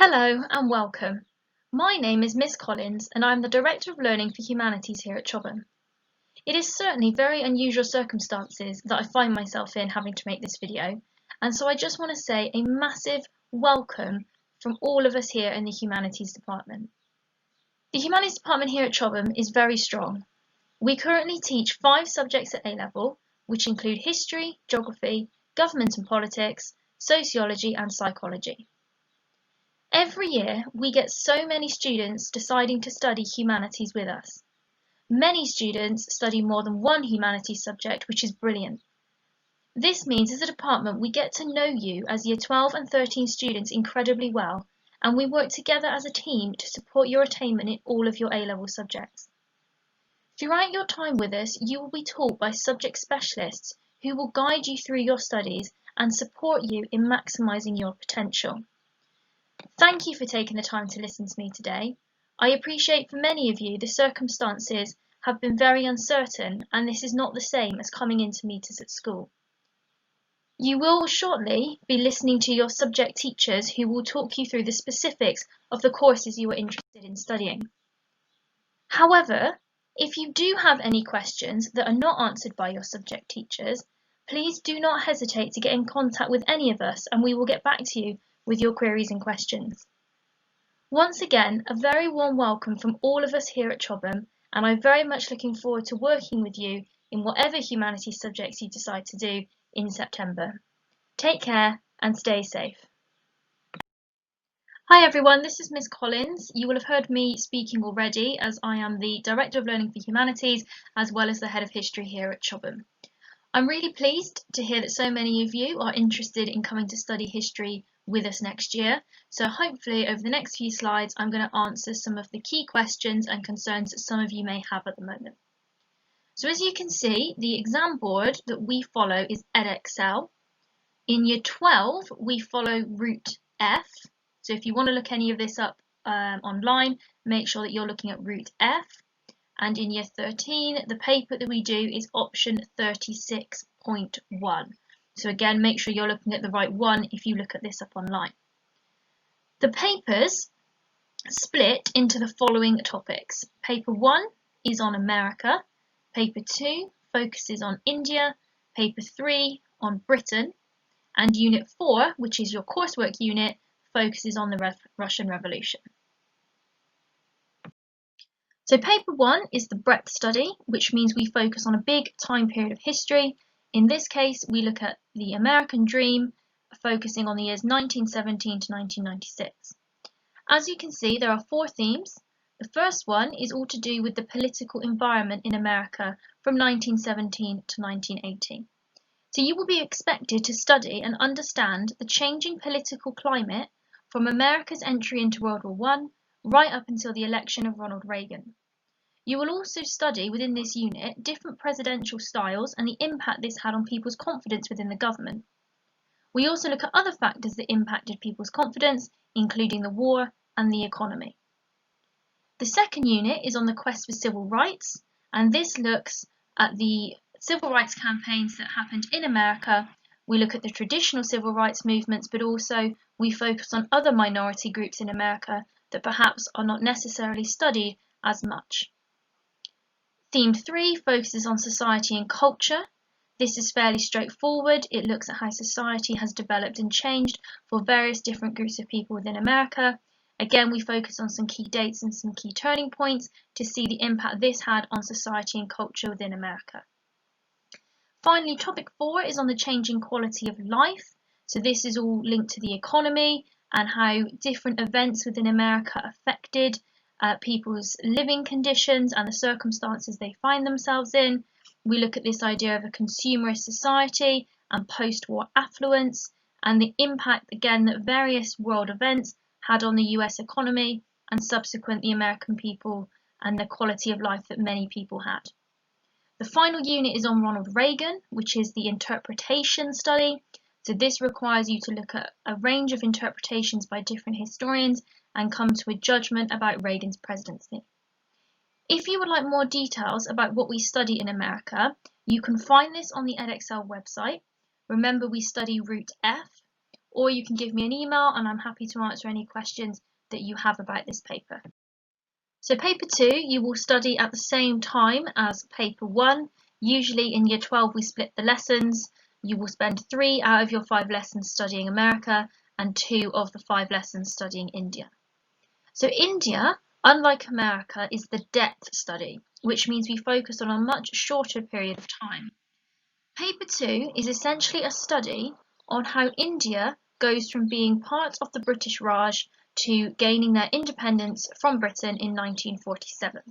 Hello and welcome. My name is Miss Collins and I'm the Director of Learning for Humanities here at Chobham. It is certainly very unusual circumstances that I find myself in having to make this video, and so I just want to say a massive welcome from all of us here in the Humanities Department. The Humanities Department here at Chobham is very strong. We currently teach 5 subjects at A-level, which include history, geography, government and politics, sociology and psychology. Every year, we get so many students deciding to study humanities with us. Many students study more than one humanities subject, which is brilliant. This means as a department we get to know you as Year 12 and 13 students incredibly well, and we work together as a team to support your attainment in all of your A-level subjects. Throughout your time with us, you will be taught by subject specialists who will guide you through your studies and support you in maximising your potential. Thank you for taking the time to listen to me today. I appreciate for many of you the circumstances have been very uncertain, and this is not the same as coming into meetings at school. You will shortly be listening to your subject teachers who will talk you through the specifics of the courses you are interested in studying. However, if you do have any questions that are not answered by your subject teachers, please do not hesitate to get in contact with any of us and we will get back to you with your queries and questions. Once again, a very warm welcome from all of us here at Chobham, and I'm very much looking forward to working with you in whatever humanities subjects you decide to do in September. Take care and stay safe. Hi everyone, this is Miss Collins. You will have heard me speaking already as I am the Director of Learning for Humanities as well as the Head of History here at Chobham. I'm really pleased to hear that so many of you are interested in coming to study history with us next year. So hopefully over the next few slides I'm going to answer some of the key questions and concerns that some of you may have at the moment. So as you can see, the exam board that we follow is Edexcel. In Year 12 we follow Route F. So if you want to look any of this up online, make sure that you're looking at Route F. And in Year 13, the paper that we do is option 36.1. So again, make sure you're looking at the right one if you look at this up online. The papers split into the following topics. Paper 1 is on America, Paper 2 focuses on India, Paper 3 on Britain, and Unit 4, which is your coursework unit, focuses on the Russian Revolution. So paper 1 is the breadth study, which means we focus on a big time period of history. In this case, we look at the American Dream, focusing on the years 1917 to 1996. As you can see, there are 4 themes. The first one is all to do with the political environment in America from 1917 to 1918. So you will be expected to study and understand the changing political climate from America's entry into World War I right up until the election of Ronald Reagan. You will also study within this unit different presidential styles and the impact this had on people's confidence within the government. We also look at other factors that impacted people's confidence, including the war and the economy. The second unit is on the quest for civil rights, and this looks at the civil rights campaigns that happened in America. We look at the traditional civil rights movements, but also we focus on other minority groups in America that perhaps are not necessarily studied as much. Theme 3 focuses on society and culture. This is fairly straightforward. It looks at how society has developed and changed for various different groups of people within America. Again, we focus on some key dates and some key turning points to see the impact this had on society and culture within America. Finally, topic 4 is on the changing quality of life. So this is all linked to the economy and how different events within America affected people's living conditions and the circumstances they find themselves in. We look at this idea of a consumerist society and post-war affluence and the impact again that various world events had on the US economy and subsequent the American people and the quality of life that many people had. The final unit is on Ronald Reagan, which is the interpretation study. So this requires you to look at a range of interpretations by different historians and come to a judgment about Reagan's presidency. If you would like more details about what we study in America, you can find this on the Edexcel website. Remember, we study Route F. or you can give me an email and I'm happy to answer any questions that you have about this paper. So paper 2 you will study at the same time as paper 1. Usually in year 12 we split the lessons. You will spend 3 out of your 5 lessons studying America and 2 of the 5 lessons studying India. So India, unlike America, is the depth study, which means we focus on a much shorter period of time. Paper 2 is essentially a study on how India goes from being part of the British Raj to gaining their independence from Britain in 1947.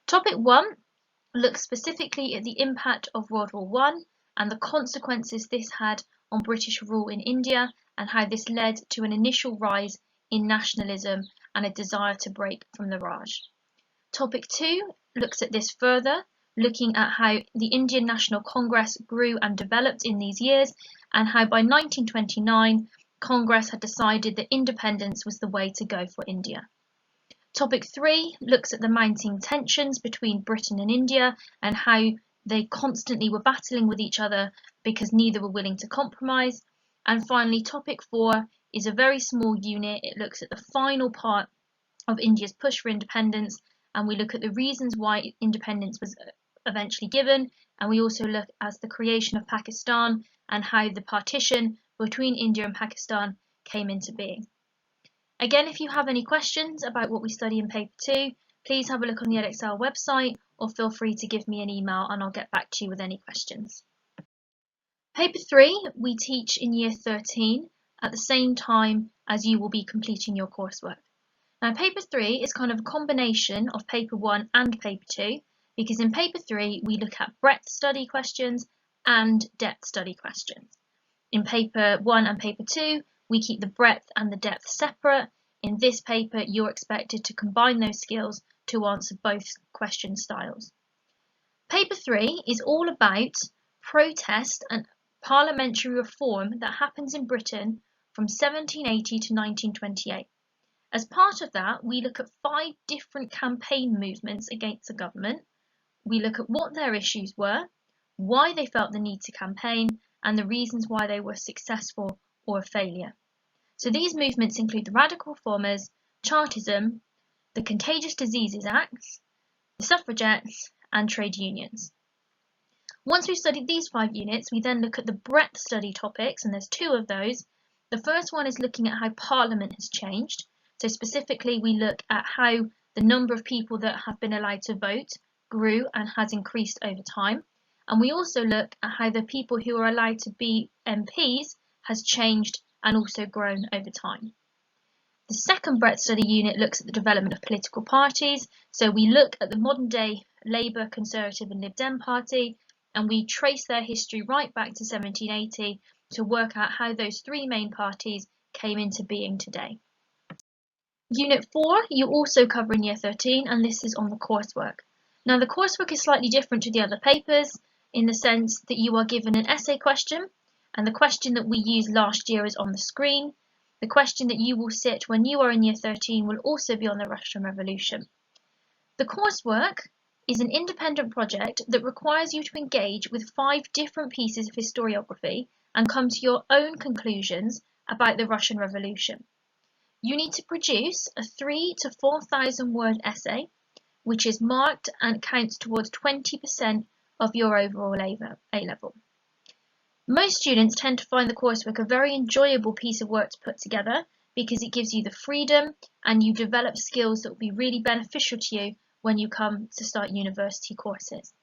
Topic 1 looks specifically at the impact of World War I and the consequences this had on British rule in India and how this led to an initial rise in nationalism and a desire to break from the Raj. Topic 2 looks at this further, looking at how the Indian National Congress grew and developed in these years and how by 1929 Congress had decided that independence was the way to go for India. Topic 3 looks at the mounting tensions between Britain and India and how they constantly were battling with each other because neither were willing to compromise. And finally, topic 4 is a very small unit. It looks at the final part of India's push for independence, and we look at the reasons why independence was eventually given, and we also look at the creation of Pakistan and how the partition between India and Pakistan came into being. Again, if you have any questions about what we study in paper 2, please have a look on the Edexcel website or feel free to give me an email and I'll get back to you with any questions. Paper 3 we teach in year 13 at the same time as you will be completing your coursework. Now paper 3 is kind of a combination of paper 1 and paper 2 because in paper 3 we look at breadth study questions and depth study questions. In paper 1 and paper 2 we keep the breadth and the depth separate. In this paper you're expected to combine those skills to answer both question styles. Paper 3 is all about protest and parliamentary reform that happens in Britain from 1780 to 1928. As part of that, we look at 5 different campaign movements against the government. We look at what their issues were, why they felt the need to campaign, and the reasons why they were successful or a failure. So these movements include the Radical Reformers, Chartism, the Contagious Diseases Acts, the Suffragettes, and trade unions. Once we've studied these 5 units, we then look at the breadth study topics, and there's 2 of those. The first one is looking at how Parliament has changed. So specifically, we look at how the number of people that have been allowed to vote grew and has increased over time. And we also look at how the people who are allowed to be MPs has changed and also grown over time. The second breadth study unit looks at the development of political parties. So we look at the modern day Labour, Conservative and Lib Dem party, and we trace their history right back to 1780 to work out how those 3 main parties came into being today. Unit 4 you also cover in year 13, and this is on the coursework. Now the coursework is slightly different to the other papers in the sense that you are given an essay question, and the question that we used last year is on the screen. The question that you will sit when you are in year 13 will also be on the Russian Revolution. The coursework is an independent project that requires you to engage with 5 different pieces of historiography and come to your own conclusions about the Russian Revolution. You need to produce a 3,000 to 4,000 word essay, which is marked and counts towards 20% of your overall A-level. Most students tend to find the coursework a very enjoyable piece of work to put together because it gives you the freedom and you develop skills that will be really beneficial to you when you come to start university courses.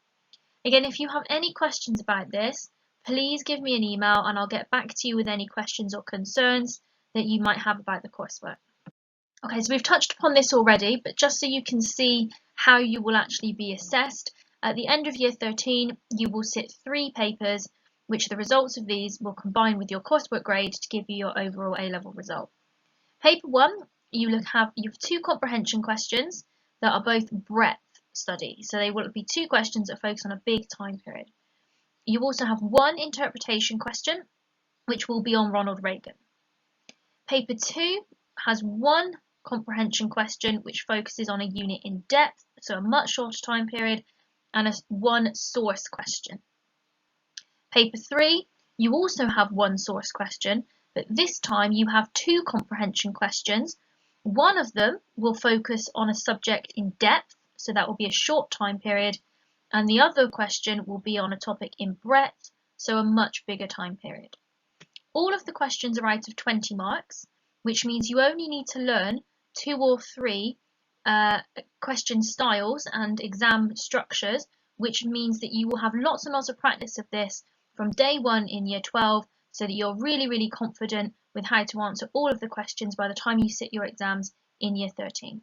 Again, if you have any questions about this, please give me an email and I'll get back to you with any questions or concerns that you might have about the coursework. Okay, so we've touched upon this already, but just so you can see how you will actually be assessed, at the end of year 13, you will sit 3 papers, which the results of these will combine with your coursework grade to give you your overall A-level result. Paper 1, you have 2 comprehension questions that are both breadth study, so they will be 2 questions that focus on a big time period. You also have 1 interpretation question, which will be on Ronald Reagan. Paper 2 has 1 comprehension question, which focuses on a unit in depth, so a much shorter time period, and 1 source question. Paper 3, you also have 1 source question, but this time you have 2 comprehension questions. One of them will focus on a subject in depth, so that will be a short time period, and the other question will be on a topic in breadth, so a much bigger time period. All of the questions are out of 20 marks, which means you only need to learn 2 or 3 question styles and exam structures, which means that you will have lots and lots of practice of this from day 1 in year 12, so that you're really confident with how to answer all of the questions by the time you sit your exams in year 13.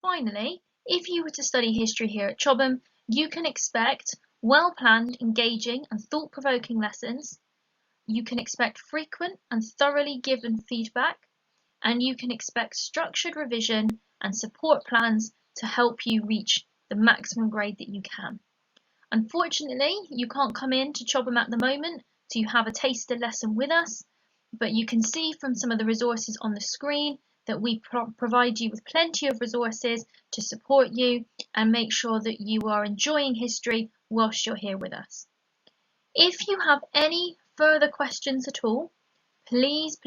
Finally, if you were to study history here at Chobham, you can expect well-planned, engaging and thought-provoking lessons. You can expect frequent and thoroughly given feedback, and you can expect structured revision and support plans to help you reach the maximum grade that you can. Unfortunately, you can't come in to Chobham at the moment to have a taster lesson with us, but you can see from some of the resources on the screen that we provide you with plenty of resources to support you and make sure that you are enjoying history whilst you're here with us. If you have any further questions at all, please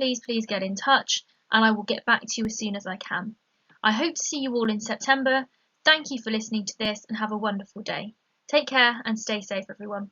get in touch and I will get back to you as soon as I can. I hope to see you all in September. Thank you for listening to this and have a wonderful day. Take care and stay safe, everyone.